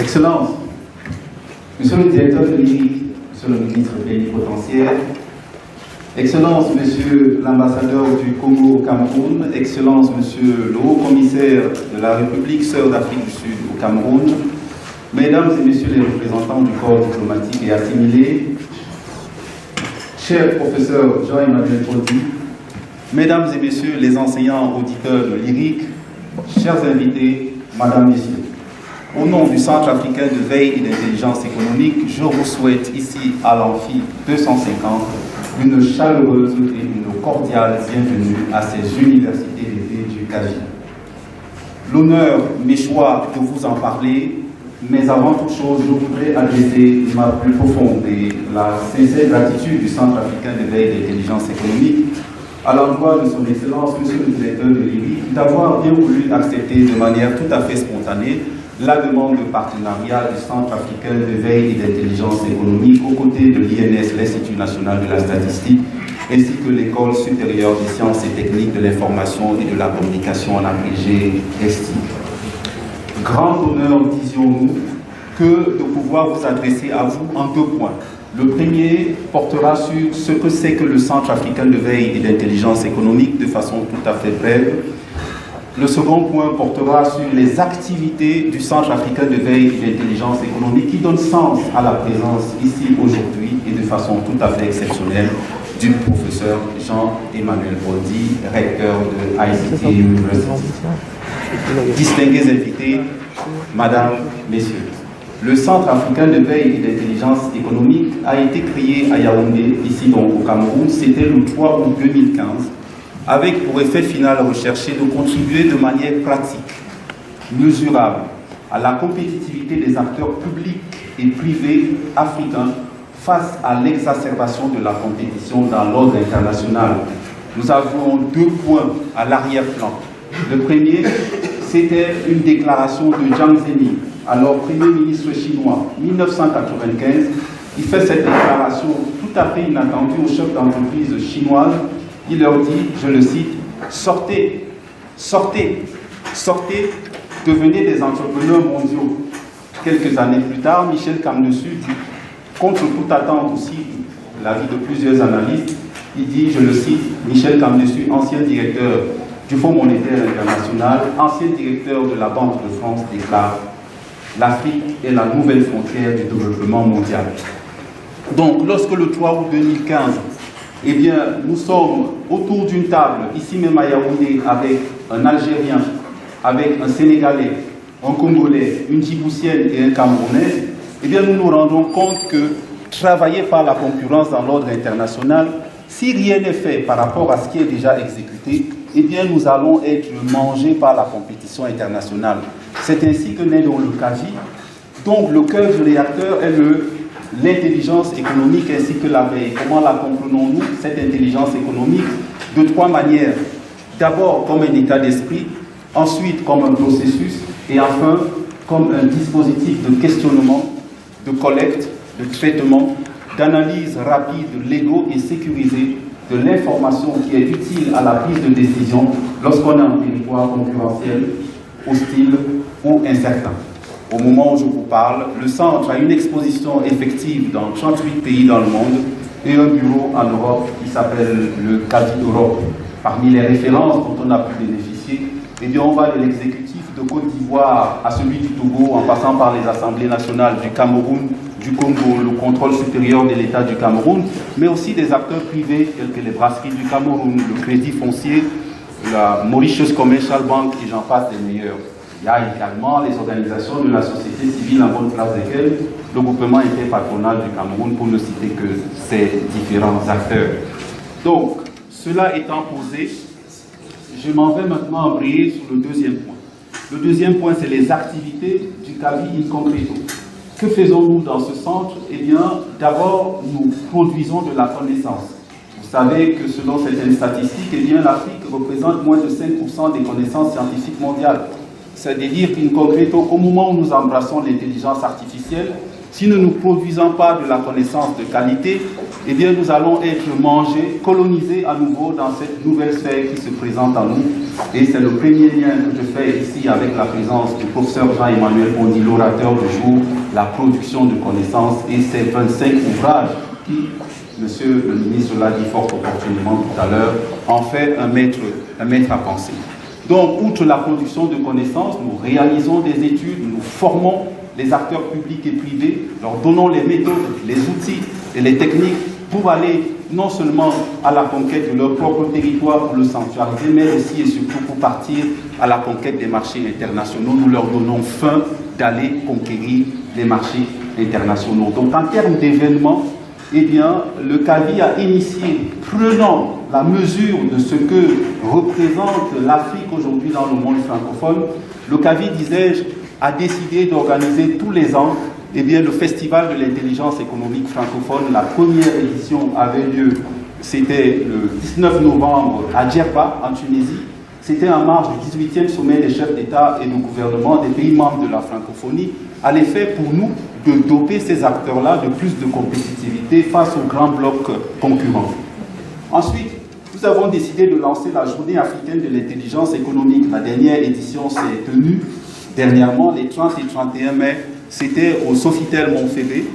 Excellences, Monsieur le directeur de l'IRIC, Monsieur le ministre plénipotentiaire, Excellences, Monsieur l'ambassadeur du Congo au Cameroun, Excellences, Monsieur le haut-commissaire de la République sœur d'Afrique du Sud au Cameroun, Mesdames et Messieurs les représentants du corps diplomatique et assimilés, cher professeur Jean-Emmanuel Poldi, Mesdames et Messieurs les enseignants auditeurs de l'IRIC, chers invités, Madame, Messieurs, au nom du Centre africain de veille et d'intelligence économique, je vous souhaite ici à l'Amphi 250 une chaleureuse et une cordiale bienvenue à ces universités d'été du CAGI. L'honneur m'échoit de vous en parler, mais avant toute chose, je voudrais adresser ma plus profonde et la sincère gratitude du Centre africain de veille et d'intelligence économique à l'endroit de son Excellence, Monsieur le directeur de l'IRIC, d'avoir bien voulu accepter de manière tout à fait spontanée la demande de partenariat du Centre africain de veille et d'intelligence économique aux côtés de l'INS, l'Institut national de la statistique, ainsi que l'École supérieure des sciences et techniques de l'information et de la communication en abrégé ESTI. Grand honneur, disions-nous, que de pouvoir vous adresser à vous en deux points. Le premier portera sur ce que c'est que le Centre africain de veille et d'intelligence économique de façon tout à fait brève. Le second point portera sur les activités du Centre africain de veille et d'intelligence économique qui donnent sens à la présence ici aujourd'hui et de façon tout à fait exceptionnelle du professeur Jean-Emmanuel Poldi, recteur de ICT University. Distingués invités, Madame, Messieurs, le Centre africain de veille et d'intelligence économique a été créé à Yaoundé, ici donc au Cameroun, c'était le 3 août 2015, avec pour effet final recherché de contribuer de manière pratique, mesurable, à la compétitivité des acteurs publics et privés africains face à l'exacerbation de la compétition dans l'ordre international. Nous avons deux points à l'arrière-plan. Le premier, c'était une déclaration de Jiang Zemin, alors Premier ministre chinois, 1995. Il fait cette déclaration tout à fait inattendue aux chefs d'entreprise chinoises. Il leur dit, je le cite, « Sortez, sortez, sortez, devenez des entrepreneurs mondiaux ». Quelques années plus tard, Michel Camdessus dit, contre toute attente aussi, l'avis de plusieurs analystes, il dit, je le cite, Michel Camdessus, ancien directeur du Fonds monétaire international, ancien directeur de la Banque de France, déclare « L'Afrique est la nouvelle frontière du développement mondial ». Donc, lorsque le 3 août 2015, eh bien, nous sommes autour d'une table, ici même à Yaoundé, avec un Algérien, avec un Sénégalais, un Congolais, une Djiboutienne et un Camerounais, eh bien, nous nous rendons compte que travailler par la concurrence dans l'ordre international, si rien n'est fait par rapport à ce qui est déjà exécuté, eh bien, nous allons être mangés par la compétition internationale. C'est ainsi que naît donc le CAGI. Donc, le cœur du réacteur est l'intelligence économique ainsi que la veille. Comment la comprenons-nous, cette intelligence économique? De trois manières. D'abord comme un état d'esprit, ensuite comme un processus, et enfin comme un dispositif de questionnement, de collecte, de traitement, d'analyse rapide, légaux et sécurisée de l'information qui est utile à la prise de décision lorsqu'on a un territoire concurrentiel, hostile ou incertain. Au moment où je vous parle, le Centre a une exposition effective dans 38 pays dans le monde et un bureau en Europe qui s'appelle le CAGI Europe. Parmi les références dont on a pu bénéficier, eh bien, on va de l'exécutif de Côte d'Ivoire à celui du Togo, en passant par les assemblées nationales du Cameroun, du Congo, le contrôle supérieur de l'État du Cameroun, mais aussi des acteurs privés tels que les brasseries du Cameroun, le Crédit foncier, la Mauritius Commercial Bank et j'en passe des meilleurs. Il y a également les organisations de la société civile en bonne place desquelles le groupement interpatronal du Cameroun, pour ne citer que ces différents acteurs. Donc, cela étant posé, je m'en vais maintenant embrayer sur le deuxième point. Le deuxième point, c'est les activités du CAGI in concreto. Que faisons-nous dans ce centre? Eh bien, d'abord, nous produisons de la connaissance. Vous savez que selon certaines statistiques, eh bien, l'Afrique représente moins de 5% des connaissances scientifiques mondiales. C'est-à-dire qu'in concreto, au moment où nous embrassons l'intelligence artificielle, Si nous ne produisons pas de la connaissance de qualité, eh bien nous allons être mangés, colonisés à nouveau dans cette nouvelle sphère qui se présente à nous. Et c'est le premier lien que je fais ici avec la présence du professeur Jean-Emmanuel Pondy, l'orateur du jour, la production de connaissances et ces 25 ouvrages qui, monsieur le ministre l'a dit fort opportunément tout à l'heure, en fait un maître à penser. Donc, outre la production de connaissances, nous réalisons des études, nous formons les acteurs publics et privés, leur donnons les méthodes, les outils et les techniques pour aller non seulement à la conquête de leur propre territoire pour le sanctuariser, mais aussi et surtout pour partir à la conquête des marchés internationaux. Nous leur donnons fin d'aller conquérir les marchés internationaux. Donc, en termes d'événements, eh bien, le CAVI a initié, prenant la mesure de ce que représente l'Afrique aujourd'hui dans le monde francophone, le CAVI, disais-je, a décidé d'organiser tous les ans le Festival de l'intelligence économique francophone. La première édition avait lieu, c'était le 19 novembre à Djerba, en Tunisie. C'était en marge du 18e sommet des chefs d'État et de gouvernement des pays membres de la francophonie, à l'effet pour nous de doter ces acteurs-là de plus de compétitivité face aux grands blocs concurrents. Ensuite, nous avons décidé de lancer la Journée africaine de l'intelligence économique. La dernière édition s'est tenue dernièrement, les 30 et 31 mai, c'était au Sofitel Montfébé,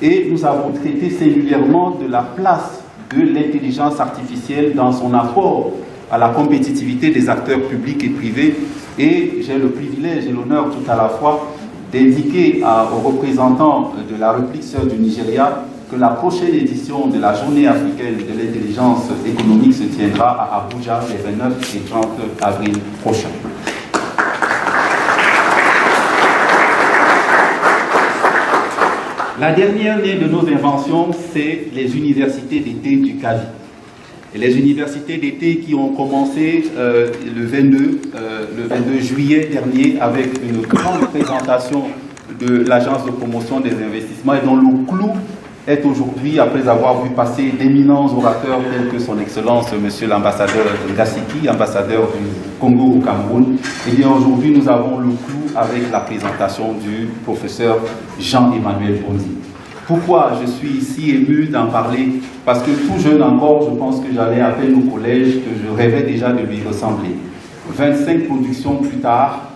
et nous avons traité singulièrement de la place de l'intelligence artificielle dans son apport à la compétitivité des acteurs publics et privés. Et j'ai le privilège et l'honneur tout à la fois d'indiquer aux représentants de la République sœur du Nigeria que la prochaine édition de la Journée africaine de l'intelligence économique se tiendra à Abuja les 29 et 30 avril prochains. La dernière née de nos inventions, c'est les universités d'été du CAVI. Et les universités d'été qui ont commencé le 22 juillet dernier avec une grande présentation de l'Agence de promotion des investissements et dont le clou est aujourd'hui, après avoir vu passer d'éminents orateurs tels que son Excellence, Monsieur l'ambassadeur Ngassiki, ambassadeur du Congo au Cameroun, et bien aujourd'hui nous avons le clou avec la présentation du professeur Jean-Emmanuel Pondy. Pourquoi je suis ici ému d'en parler? Parce que tout jeune encore, je pense que j'allais à peine au collège, que je rêvais déjà de lui ressembler. 25 productions plus tard,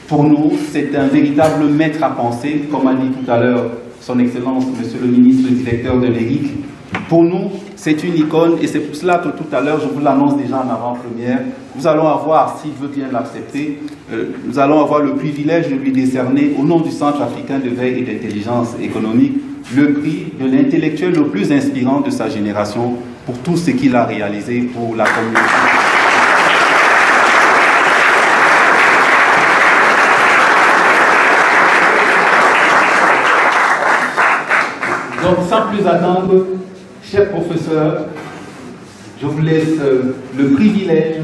pour nous, c'est un véritable maître à penser, comme a dit tout à l'heure son Excellence, Monsieur le ministre, le directeur de l'ERIC. Pour nous, c'est une icône et c'est pour cela que tout à l'heure, je vous l'annonce déjà en avant-première, nous allons avoir, s'il veut bien l'accepter, nous allons avoir le privilège de lui décerner, au nom du Centre africain de veille et d'intelligence économique, le prix de l'intellectuel le plus inspirant de sa génération pour tout ce qu'il a réalisé pour la communauté. Donc, sans plus attendre, chers professeurs, je vous laisse le privilège,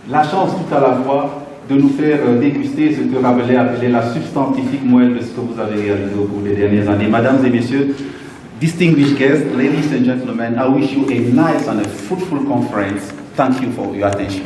la chance tout à la fois, de nous faire déguster ce que Rabelais appelait la substantifique moelle de ce que vous avez réalisé au cours des dernières années. Mesdames et messieurs, distinguished guests, ladies and gentlemen, I wish you a nice and a fruitful conference. Thank you for your attention.